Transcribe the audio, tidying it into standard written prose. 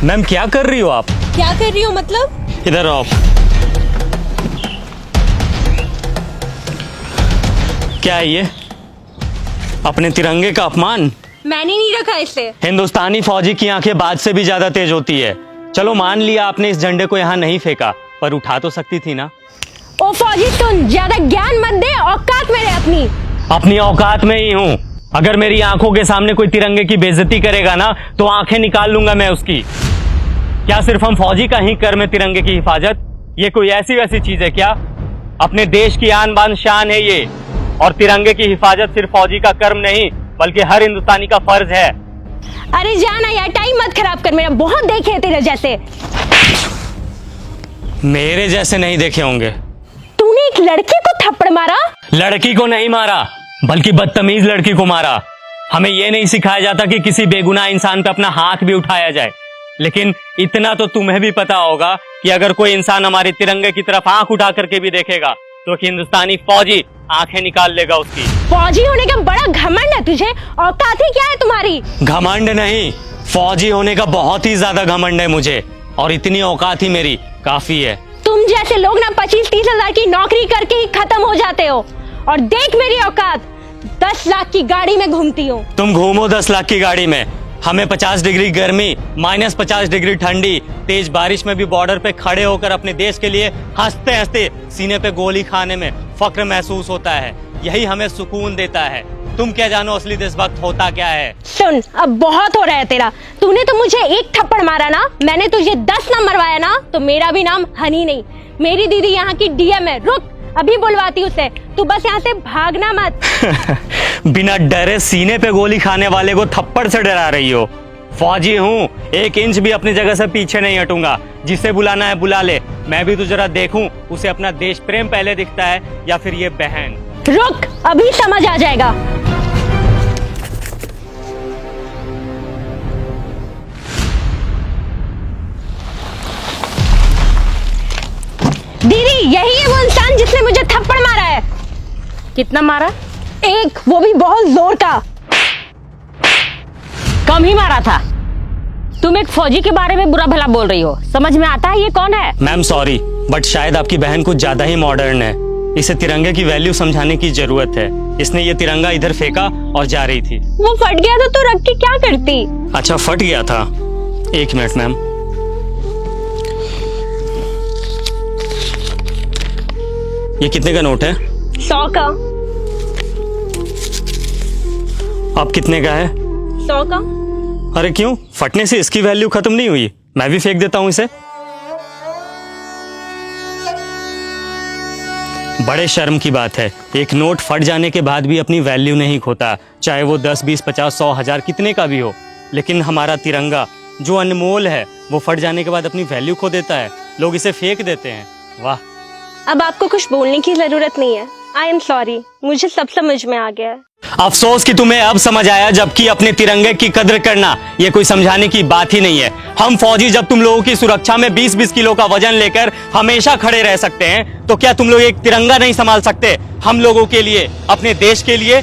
Ma'am क्या कर रही हो आप? क्या कर रही हो मतलब? इधर आओ। क्या है ये? अपने तिरंगे का अपमान। मैंने नहीं रखा इसे। हिंदुस्तानी फौजी की आंखें बाज से भी ज्यादा तेज होती है। चलो मान लिया आपने इस झंडे को यहाँ नहीं फेंका, पर उठा तो सकती थी ना। ओ फौजी तुम ज्यादा ज्ञान मत दे, औकात में रहे अपनी औकात में ही हूँ। अगर मेरी आंखों के सामने कोई तिरंगे की बेइज्जती करेगा ना तो आंखें निकाल लूंगा मैं उसकी। क्या सिर्फ हम फौजी का ही कर्म है तिरंगे की हिफाजत? ये कोई ऐसी वैसी चीज है क्या? अपने देश की आन बान शान है ये, और तिरंगे की हिफाजत सिर्फ फौजी का कर्म नहीं बल्कि हर हिंदुस्तानी का फर्ज है। अरे जाना यार, टाइम मत खराब कर मेरा, बहुत देखे हैं तेरे जैसे। मेरे जैसे नहीं देखे होंगे। तूने एक लड़की को थप्पड़ मारा? लड़की को नहीं मारा बल्कि बदतमीज लड़की को मारा। हमें यह नहीं सिखाया जाता कि किसी बेगुनाह इंसान पे अपना हाथ भी उठाया जाए, लेकिन इतना तो तुम्हें भी पता होगा कि अगर कोई इंसान हमारे तिरंगे की तरफ आंख उठा करके भी देखेगा तो हिंदुस्तानी फौजी आंखें निकाल लेगा उसकी। फौजी होने का बड़ा घमंड है तुझे, औकात ही क्या है तुम्हारी? घमंड नहीं, फौजी होने का बहुत ही ज्यादा घमंड है मुझे, और इतनी औकात ही मेरी काफी है। तुम जैसे लोग ना 25-30 हजार की नौकरी करके ही खत्म हो जाते हो, और देख मेरी औकात, 10 लाख की गाड़ी में घूमती हूँ। तुम घूमो 10 लाख की गाड़ी में, हमें 50 डिग्री गर्मी, -50 डिग्री ठंडी, तेज बारिश में भी बॉर्डर पे खड़े होकर अपने देश के लिए हंसते हंसते सीने पे गोली खाने में फक्र महसूस होता है। यही हमें सुकून देता है। तुम क्या जानो असली देशभक्त होता क्या है? सुन, अब बहुत हो रहा है तेरा। तूने तो मुझे एक थप्पड़ मारा ना, मैंने तुझे 10 ना मरवाया ना तो मेरा भी नाम हनी नहीं। मेरी दीदी यहाँ की डीएम है, रुक अभी बुलवाती उसे। तू बस यहाँ से भागना मत। बिना डरे सीने पे गोली खाने वाले को थप्पड़ से डरा रही हो? फौजी हूँ, 1 इंच भी अपनी जगह से पीछे नहीं हटूंगा। जिसे बुलाना है बुला ले, मैं भी तो जरा देखूं उसे अपना देश प्रेम पहले दिखता है या फिर ये बहन। रुक, अभी समझ आ जाएगा। दीदी, यही है वो इंसान जिसने मुझे थप्पड़ मारा है। कितना मारा? एक, वो भी बहुत जोर का। कम ही मारा था। तुम एक फौजी के बारे में बुरा भला बोल रही हो, समझ में आता है ये कौन है? मैम सॉरी, बट शायद आपकी बहन कुछ ज्यादा ही मॉडर्न है। इसे तिरंगे की वैल्यू समझाने की जरूरत है। इसने ये तिरंगा इधर फेंका और जा रही थी। वो फट गया तो तू रख के क्या करती? अच्छा फट गया था, 1 मिनट मैम। ये कितने का नोट है? 100 का। अब कितने का है? 100 का। अरे क्यों, फटने से इसकी वैल्यू खत्म नहीं हुई? मैं भी फेंक देता हूं इसे। बड़े शर्म की बात है, एक नोट फट जाने के बाद भी अपनी वैल्यू नहीं खोता, चाहे वो 10, 20, 50, 100, 1000 कितने का भी हो। लेकिन हमारा तिरंगा जो अनमोल है वो फट जाने के बाद अपनी वैल्यू खो देता है। लोग इसे फेंक देते हैं। वाह। अब आपको कुछ बोलने की जरूरत नहीं है। आई एम सॉरी, मुझे सब समझ में आ गया है। अफसोस कि तुम्हें अब समझ आया, जबकि अपने तिरंगे की कद्र करना ये कोई समझाने की बात ही नहीं है। हम फौजी जब तुम लोगों की सुरक्षा में 20-20 किलो का वजन लेकर हमेशा खड़े रह सकते हैं, तो क्या तुम लोग एक तिरंगा नहीं संभाल सकते हम लोगों के लिए, अपने देश के लिए?